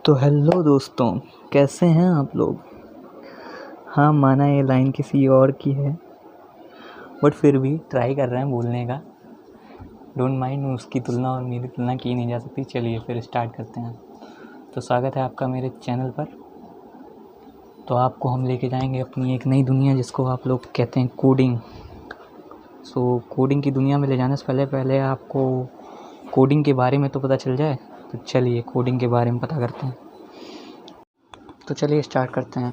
तो हेलो दोस्तों, कैसे हैं आप लोग। हाँ, माना ये लाइन किसी और की है, बट फिर भी ट्राई कर रहे हैं बोलने का। डोंट माइंड, उसकी तुलना और मेरी तुलना की नहीं जा सकती। चलिए फिर स्टार्ट करते हैं। तो स्वागत है आपका मेरे चैनल पर। तो आपको हम लेके जाएंगे अपनी एक नई दुनिया, जिसको आप लोग कहते हैं कोडिंग। सो कोडिंग की दुनिया में ले जाने से पहले आपको कोडिंग के बारे में तो पता चल जाए। तो चलिए कोडिंग के बारे में पता करते हैं। तो चलिए स्टार्ट करते हैं।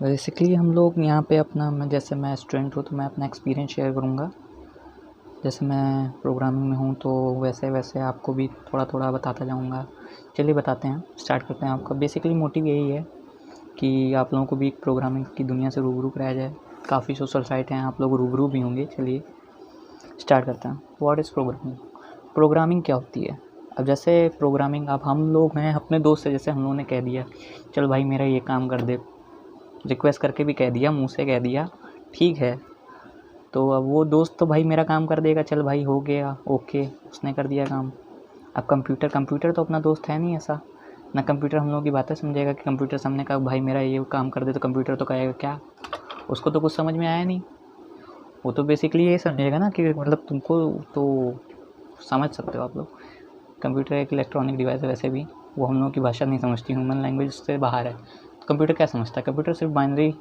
बेसिकली हम लोग यहाँ पे अपना, मैं स्टूडेंट हूँ तो मैं अपना एक्सपीरियंस शेयर करूँगा। जैसे मैं प्रोग्रामिंग में हूँ तो वैसे वैसे आपको भी थोड़ा थोड़ा बताता जाऊँगा। चलिए बताते हैं, स्टार्ट करते हैं। आपका बेसिकली मोटिव यही है कि आप लोगों को भी प्रोग्रामिंग की दुनिया से रूबरू कराया जाए। काफ़ी सोशल साइट हैं, आप लोग रूबरू भी होंगे। चलिए स्टार्ट करते हैं। What is programming? प्रोग्रामिंग क्या होती है? अब जैसे प्रोग्रामिंग, अब हम लोग हैं अपने दोस्त से, जैसे हम लोगों ने कह दिया चल भाई मेरा ये काम कर दे, रिक्वेस्ट करके भी कह दिया, मुँह से कह दिया, ठीक है। तो अब वो दोस्त तो भाई मेरा काम कर देगा, चल भाई हो गया, ओके, उसने कर दिया काम। अब कंप्यूटर तो अपना दोस्त है नहीं ऐसा ना। कंप्यूटर हम लोगों की बातें समझेगा कि कंप्यूटर सामने कहा भाई मेरा ये काम कर दे, तो कंप्यूटर तो कहेगा क्या, उसको तो कुछ समझ में आया नहीं। वो तो बेसिकली ये समझेगा ना कि मतलब तुमको तो समझ सकते हो आप लोग। कंप्यूटर एक इलेक्ट्रॉनिक डिवाइस है, वैसे भी वो हम लोगों की भाषा नहीं समझती, ह्यूमन लैंग्वेज से बाहर है। तो कंप्यूटर क्या समझता है? कंप्यूटर सिर्फ बाइनरी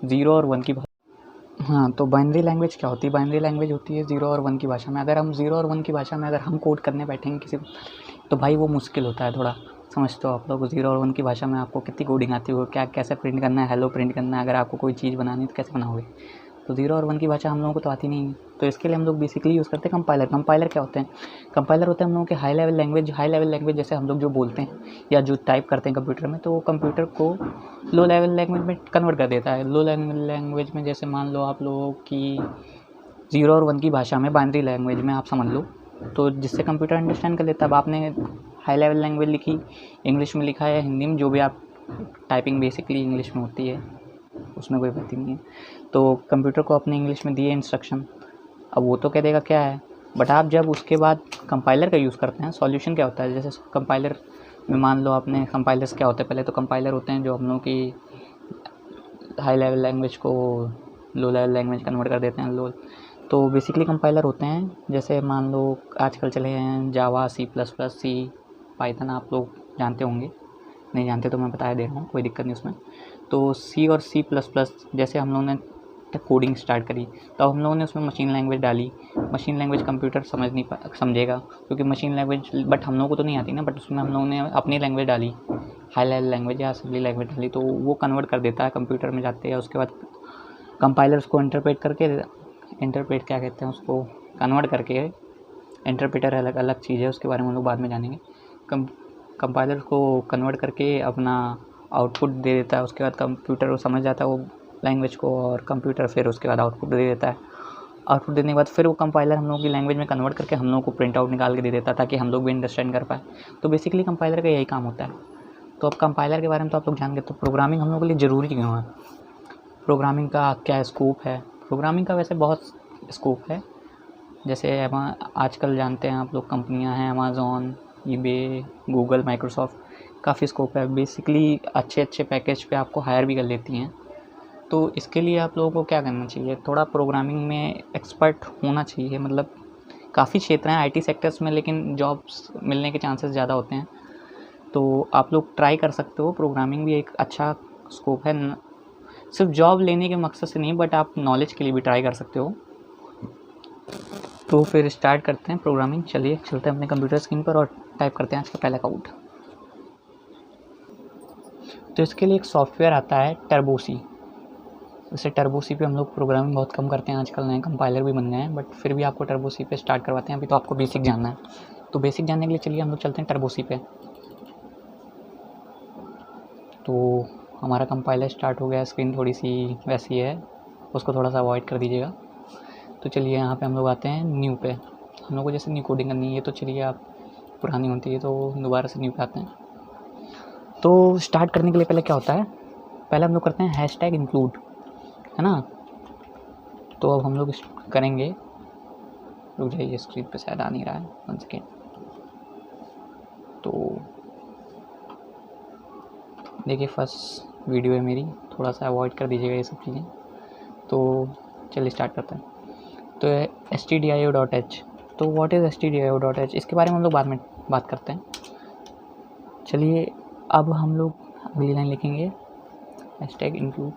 0 और 1 की भाषा। हाँ, तो बाइनरी लैंग्वेज क्या होती है? बाइनरी लैंग्वेज होती है 0 और 1 की भाषा में। अगर हम 0 और 1 की भाषा में अगर हम कोड करने बैठेंगे किसी, तो भाई वो मुश्किल होता है थोड़ा। समझते हो आप लोग? 0 और 1 की भाषा में आपको कितनी कोडिंग आती होगी, क्या कैसे प्रिंट करना है, हेलो प्रिंट करना है। अगर आपको कोई चीज़ बनानी है तो कैसे बनाओगे? तो 0 और 1 की भाषा हम लोगों को तो आती नहीं है। तो इसके लिए हम लोग बेसिकली यूज़ करते हैं कंपाइलर। कंपाइलर क्या होते हैं? कंपाइलर होते हैं हम लोगों के हाई लेवल लैंग्वेज जैसे हम लोग जो बोलते हैं या जो टाइप करते हैं कंप्यूटर में, तो वो कंप्यूटर को लो लेवल लैंग्वेज में कन्वर्ट कर देता है। लो लेवल लैंग्वेज में जैसे मान लो आप लोगों की 0 और 1 की भाषा में, बाइनरी लैंग्वेज में आप समझ लो, तो जिससे कंप्यूटर अंडरस्टैंड कर लेता है। अब आपने हाई लेवल लैंग्वेज लिखी, इंग्लिश में लिखा है, हिंदी में, जो भी आप टाइपिंग बेसिकली इंग्लिश में होती है, उसमें कोई बात ही नहीं है। तो कंप्यूटर को अपने इंग्लिश में दिए इंस्ट्रक्शन, अब वो तो कह देगा क्या है। बट आप जब उसके बाद कंपाइलर का यूज़ करते हैं, सॉल्यूशन क्या होता है? जैसे कंपाइलर में मान लो आपने, कंपाइलर्स क्या होते हैं? पहले तो कंपाइलर होते हैं जो हम लोग की हाई लेवल लैंग्वेज को लो लेवल लैंग्वेज कन्वर्ट कर देते हैं। लो तो बेसिकली कंपाइलर होते हैं, जैसे मान लो आजकल चले हैं जावा, C++, सी, पाइथन, आप लोग जानते होंगे। नहीं जानते तो मैं बता दे रहा हूँ, कोई दिक्कत नहीं उसमें। तो सी और C++, जैसे हम लोगों ने कोडिंग स्टार्ट करी, तो हम लोगों ने उसमें मशीन लैंग्वेज डाली। मशीन लैंग्वेज कंप्यूटर समझेगा, क्योंकि मशीन लैंग्वेज बट हम लोगों को तो नहीं आती ना, बट उसमें हम लोगों ने अपनी लैंग्वेज डाली, हाई लेवल लैंग्वेज या असेंबली लैंग्वेज डाली, तो वो कन्वर्ट कर देता है कंप्यूटर में जाते हैं। उसके बाद कंपाइलर उसको इंटरप्रेट क्या कहते हैं उसको, कन्वर्ट करके, इंटरप्रेटर अलग अलग चीज़ है, उसके बारे में हम लोग बाद में जानेंगे। कंपाइलर को कन्वर्ट करके अपना आउटपुट दे देता है। उसके बाद कंप्यूटर वो समझ जाता है वो लैंग्वेज को, और कंप्यूटर फिर उसके बाद आउटपुट दे देता है। आउटपुट देने के बाद फिर वो कंपाइलर हम लोगों की लैंग्वेज में कन्वर्ट करके हम लोगों को प्रिंट आउट निकाल के दे देता है, ताकि हम लोग भी अंडरस्टैंड कर पाए। तो बेसिकली कंपाइलर का यही काम होता है। तो अब कंपाइलर के बारे में तो आप लोग जान गए। तो प्रोग्रामिंग हम लोगों के लिए ज़रूरी क्यों है? प्रोग्रामिंग का क्या स्कोप है? प्रोग्रामिंग का वैसे बहुत स्कोप है। जैसे आजकल जानते हैं आप लोग, कंपनियां हैं अमेज़ॉन, ईबे, गूगल, माइक्रोसॉफ्ट, काफ़ी स्कोप है। बेसिकली अच्छे अच्छे पैकेज पे आपको हायर भी कर लेती हैं। तो इसके लिए आप लोगों को क्या करना चाहिए? थोड़ा प्रोग्रामिंग में एक्सपर्ट होना चाहिए। मतलब काफ़ी क्षेत्र हैं आईटी सेक्टर्स में, लेकिन जॉब्स मिलने के चांसेस ज़्यादा होते हैं। तो आप लोग ट्राई कर सकते हो, प्रोग्रामिंग भी एक अच्छा स्कोप है। सिर्फ जॉब लेने के मकसद से नहीं, बट आप नॉलेज के लिए भी ट्राई कर सकते हो। तो फिर स्टार्ट करते हैं प्रोग्रामिंग। चलिए चलते हैं अपने कंप्यूटर स्क्रीन पर और टाइप करते हैं आज का पहला कोड। तो इसके लिए एक सॉफ्टवेयर आता है टर्बोसी। जैसे टर्बोसी पे हम लोग प्रोग्रामिंग बहुत कम करते हैं आजकल, नए कंपाइलर भी बन गए हैं, बट फिर भी आपको टर्बोसी पे स्टार्ट करवाते हैं। अभी तो आपको बेसिक जानना है, तो बेसिक जानने के लिए चलिए हम लोग चलते हैं टर्बोसी पे। तो हमारा कंपाइलर स्टार्ट हो गया। स्क्रीन थोड़ी सी वैसी है, उसको थोड़ा सा अवॉइड कर दीजिएगा। तो चलिए यहाँ पे हम लोग आते हैं न्यू पे। हम लोग को जैसे न्यू कोडिंग करनी है, तो चलिए आप पुरानी होती है तो दोबारा से न्यू पे आते हैं। तो स्टार्ट करने के लिए पहले क्या होता है? पहले हम लोग करते हैं हैशटैग इंक्लूड, है ना। तो अब हम लोग करेंगे, रुक जाइए, स्क्रीन पे शायद आ नहीं रहा है, 1 सेकेंड। तो देखिए फर्स्ट वीडियो है मेरी, थोड़ा सा अवॉइड कर दीजिएगा ये सब चीज़ें। तो चलिए स्टार्ट करते हैं। तो stdio.h, तो व्हाट इज़ stdio.h, इसके बारे में हम लोग बाद में बात करते हैं। चलिए अब हम लोग अगली लाइन लिखेंगे #include।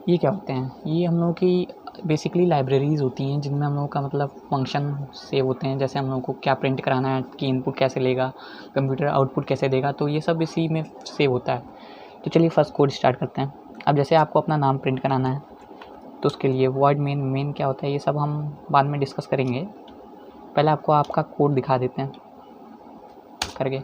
ये क्या होते हैं? ये हम लोगों की बेसिकली लाइब्रेरीज़ होती हैं जिनमें हम लोगों का मतलब फंक्शन सेव होते हैं। जैसे हम लोगों को क्या प्रिंट कराना है, कि इनपुट कैसे लेगा, कंप्यूटर आउटपुट कैसे देगा, तो ये सब इसी में सेव होता है। तो चलिए फर्स्ट कोड स्टार्ट करते हैं। अब जैसे आपको अपना नाम प्रिंट कराना है तो उसके लिए वर्ड मेन क्या होता है ये सब हम बाद में डिस्कस करेंगे। पहले आपको आपका कोड दिखा देते हैं करके।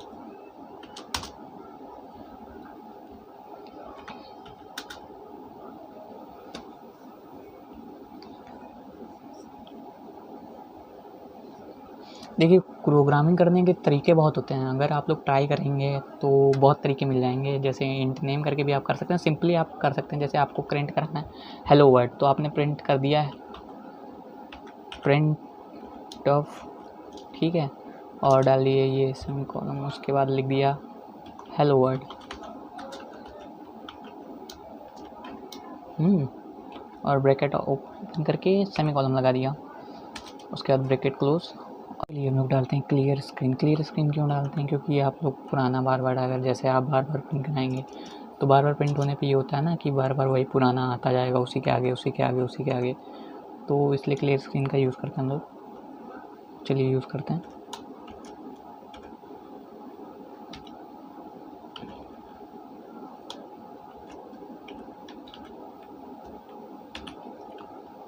देखिए प्रोग्रामिंग करने के तरीके बहुत होते हैं, अगर आप लोग ट्राई करेंगे तो बहुत तरीके मिल जाएंगे। जैसे इंट नेम करके भी आप कर सकते हैं, सिंपली आप कर सकते हैं। जैसे आपको प्रिंट कराना है हेलो वर्ड, तो आपने प्रिंट कर दिया है प्रिंट ऑफ, ठीक है, और डाल दिए ये सेमीकोलन, उसके बाद लिख दिया हेलो वर्ड, और ब्रैकेट ओपन करके सेमीकोलन लगा दिया, उसके बाद ब्रैकेट क्लोज। और ये हम लोग डालते हैं क्लियर स्क्रीन। क्लियर स्क्रीन क्यों डालते हैं? क्योंकि आप लोग पुराना बार बार, अगर जैसे आप बार बार प्रिंट कराएंगे तो बार बार प्रिंट होने पे ये होता है ना कि बार बार वही पुराना आता जाएगा, उसी के आगे उसी के आगे उसी के आगे, तो इसलिए क्लियर स्क्रीन का यूज़ करते हैं हम लोग। चलिए यूज़ करते हैं।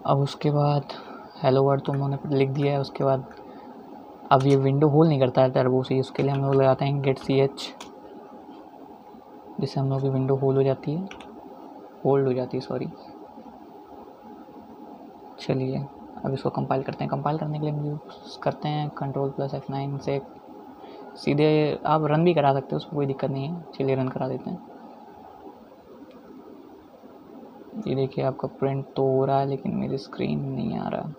अब उसके बाद हेलो वर्ड तो उन्होंने लिख दिया है। उसके बाद अब ये विंडो होल्ड नहीं करता है टर्बो से, उसके लिए हम लोग लगाते हैं गेट ch, जिससे हम लोग की विंडो होल्ड हो जाती है, सॉरी। चलिए अब इसको कंपाइल करते हैं। कंपाइल करने के लिए हम यूज़ करते हैं Ctrl+F9 से। सीधे आप रन भी करा सकते हो, उसमें कोई दिक्कत नहीं है। चलिए रन करा देते हैं। ये देखिए आपका प्रिंट तो हो रहा है लेकिन मेरी स्क्रीन नहीं आ रहा।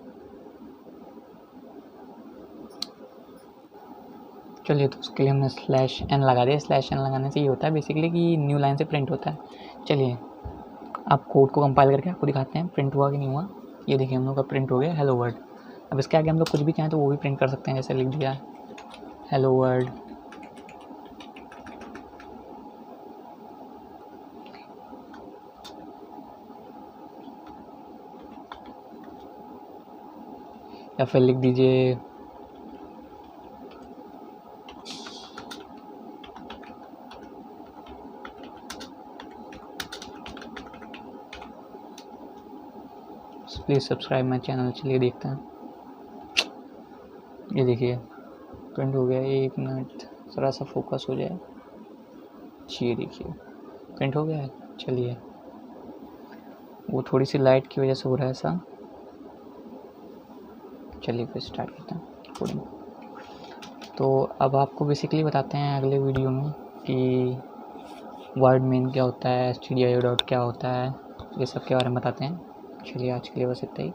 चलिए तो उसके लिए हमने /n लगा दिया। /n लगाने से ये होता है बेसिकली कि न्यू लाइन से प्रिंट होता है। चलिए आप कोड को कंपाइल करके आपको दिखाते हैं प्रिंट हुआ कि नहीं हुआ। ये देखिए हम लोग का प्रिंट हो गया हेलो वर्ड। अब इसके आगे हम लोग कुछ भी चाहें तो वो भी प्रिंट कर सकते हैं, जैसे लिख दिया हेलो वर्ड, या फिर लिख दीजिए प्लीज़ सब्सक्राइब माई चैनल। चलिए देखते हैं। ये देखिए प्रिंट हो गया। 1 मिनट ज़रा सा फोकस हो जाए। ये देखिए प्रिंट हो गया है। चलिए वो थोड़ी सी लाइट की वजह से हो रहा है ऐसा। चलिए फिर स्टार्ट करते हैं कोडिंग। तो अब आपको बेसिकली बताते हैं अगले वीडियो में कि वर्ड मेन क्या होता है, stdio. क्या होता है, ये सब के बारे में बताते हैं। चलिए आज के लिए बस इतना ही,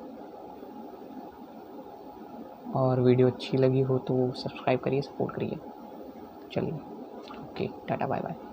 और वीडियो अच्छी लगी हो तो सब्सक्राइब करिए, सपोर्ट करिए। चलिए ओके, टाटा बाय बाय।